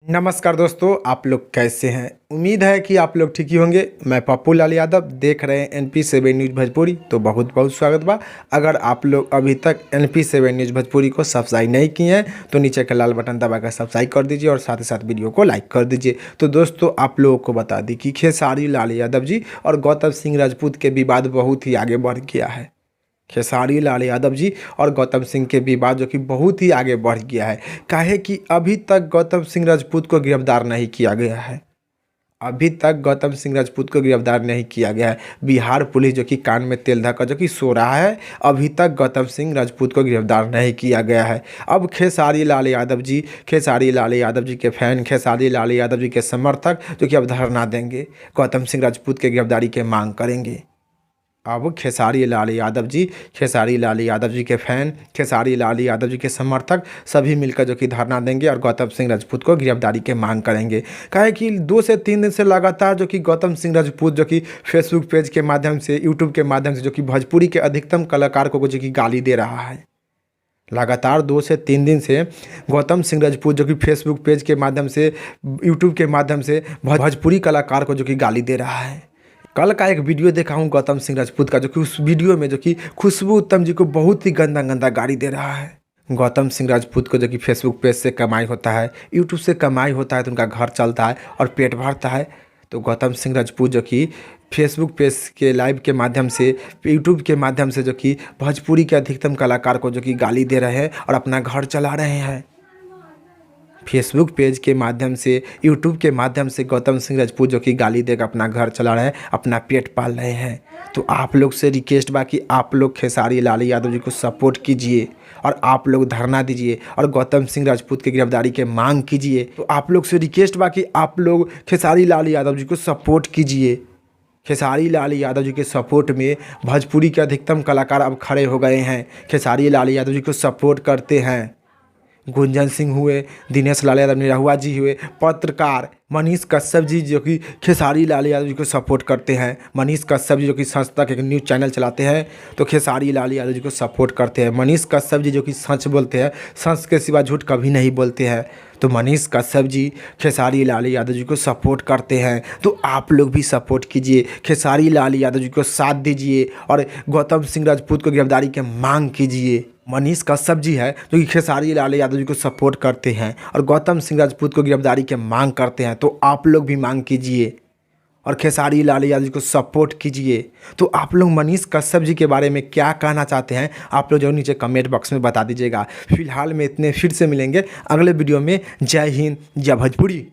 नमस्कार दोस्तों, आप लोग कैसे हैं। उम्मीद है कि आप लोग ठीक ही होंगे। मैं पप्पू लाल यादव, देख रहे हैं NP7 न्यूज़ भोजपुरी। तो बहुत बहुत स्वागत बा। अगर आप लोग अभी तक NP7 न्यूज़ भोजपुरी को सब्सक्राइब नहीं किए हैं तो नीचे का लाल बटन दबाकर सब्सक्राइब कर दीजिए और साथ ही साथ वीडियो को लाइक कर दीजिए। तो दोस्तों, आप लोगों को बता दी कि खेसारी लाल यादव जी और गौतम सिंह राजपूत के विवाद बहुत ही आगे बढ़ गया है। खेसारी लाल यादव जी और गौतम सिंह के विवाद जो कि बहुत ही आगे बढ़ गया है। काहे कि अभी तक गौतम सिंह राजपूत को गिरफ्तार नहीं किया गया है। अभी तक गौतम सिंह राजपूत को गिरफ्तार नहीं किया गया है। बिहार पुलिस जो कि कान में तेल धक्का जो कि सो रहा है, अभी तक गौतम सिंह राजपूत को गिरफ्तार नहीं किया गया है। अब खेसारी लाल यादव जी के फैन, खेसारी लाल यादव जी के समर्थक जो कि अब धरना देंगे, गौतम सिंह राजपूत के गिरफ्तारी के मांग करेंगे। अब खेसारी लाल यादव जी के फैन, खेसारी लाल यादव जी के समर्थक सभी मिलकर जो कि धरना देंगे और गौतम सिंह राजपूत को गिरफ्तारी के मांग करेंगे। काहे कि 2 से 3 दिन से लगातार जो कि गौतम सिंह राजपूत जो कि फेसबुक पेज के माध्यम से, यूट्यूब के माध्यम से जो कि भोजपुरी के अधिकतम कलाकार को जो कि गाली दे रहा है। लगातार 2 से 3 दिन से गौतम सिंह राजपूत जो कि फेसबुक पेज के माध्यम से, यूट्यूब के माध्यम से भोजपुरी कलाकार को जो कि गाली दे रहा है। कल का एक वीडियो देखा हूँ गौतम सिंह राजपूत का, जो कि उस वीडियो में जो कि खुशबू उत्तम जी को बहुत ही गंदा गाली दे रहा है। गौतम सिंह राजपूत को जो कि फेसबुक पेज से कमाई होता है, यूट्यूब से कमाई होता है, तो उनका घर चलता है और पेट भरता है। तो गौतम सिंह राजपूत जो कि फेसबुक पेज के लाइव के माध्यम से, यूट्यूब के माध्यम से जो कि भोजपुरी के अधिकतम कलाकार को जो कि गाली दे रहे हैं और अपना घर चला रहे हैं। फेसबुक पेज के माध्यम से, यूट्यूब के माध्यम से गौतम सिंह राजपूत जो कि गाली देकर अपना घर चला रहे हैं, अपना पेट पाल रहे हैं। तो आप लोग से रिक्वेस्ट बा कि आप लोग खेसारी लाल यादव जी को सपोर्ट कीजिए और आप लोग धरना दीजिए और गौतम सिंह राजपूत की गिरफ्तारी के मांग कीजिए। तो आप लोग से रिक्वेस्ट बा कि आप लोग खेसारी लाल यादव जी को सपोर्ट कीजिए। खेसारी लाल यादव जी के सपोर्ट में भोजपुरी के अधिकतम कलाकार अब खड़े हो गए हैं, खेसारी लाल यादव जी को सपोर्ट करते हैं। गुंजन सिंह हुए, दिनेश लाल यादव निरहुआ जी हुए, पत्रकार मनीष कश्यप जी जो कि खेसारी लाल यादव जी को सपोर्ट करते हैं। मनीष कश्यप जी जो कि सच तक एक न्यूज़ चैनल चलाते हैं, तो खेसारी लाल यादव जी को सपोर्ट करते हैं। मनीष कश्यप जी जो कि सच बोलते हैं, सच के सिवा झूठ कभी नहीं बोलते हैं। तो मनीष कश्यप जी खेसारी लाल यादव जी को सपोर्ट करते हैं। तो आप लोग भी सपोर्ट कीजिए, खेसारी लाल यादव जी को साथ दीजिए और गौतम सिंह राजपूत को गिरफ्तारी की मांग कीजिए। मनीष कश्यप जी है जो कि खेसारी लाल यादव जी को सपोर्ट करते हैं और गौतम सिंह राजपूत को गिरफ्तारी की मांग करते हैं। तो आप लोग भी मांग कीजिए और खेसारी लाल यादव जी को सपोर्ट कीजिए। तो आप लोग मनीष कश्यप जी के बारे में क्या कहना चाहते हैं, आप लोग जो नीचे कमेंट बॉक्स में बता दीजिएगा। फिलहाल में इतने, फिर से मिलेंगे अगले वीडियो में। जय हिंद, जय भोजपुरी।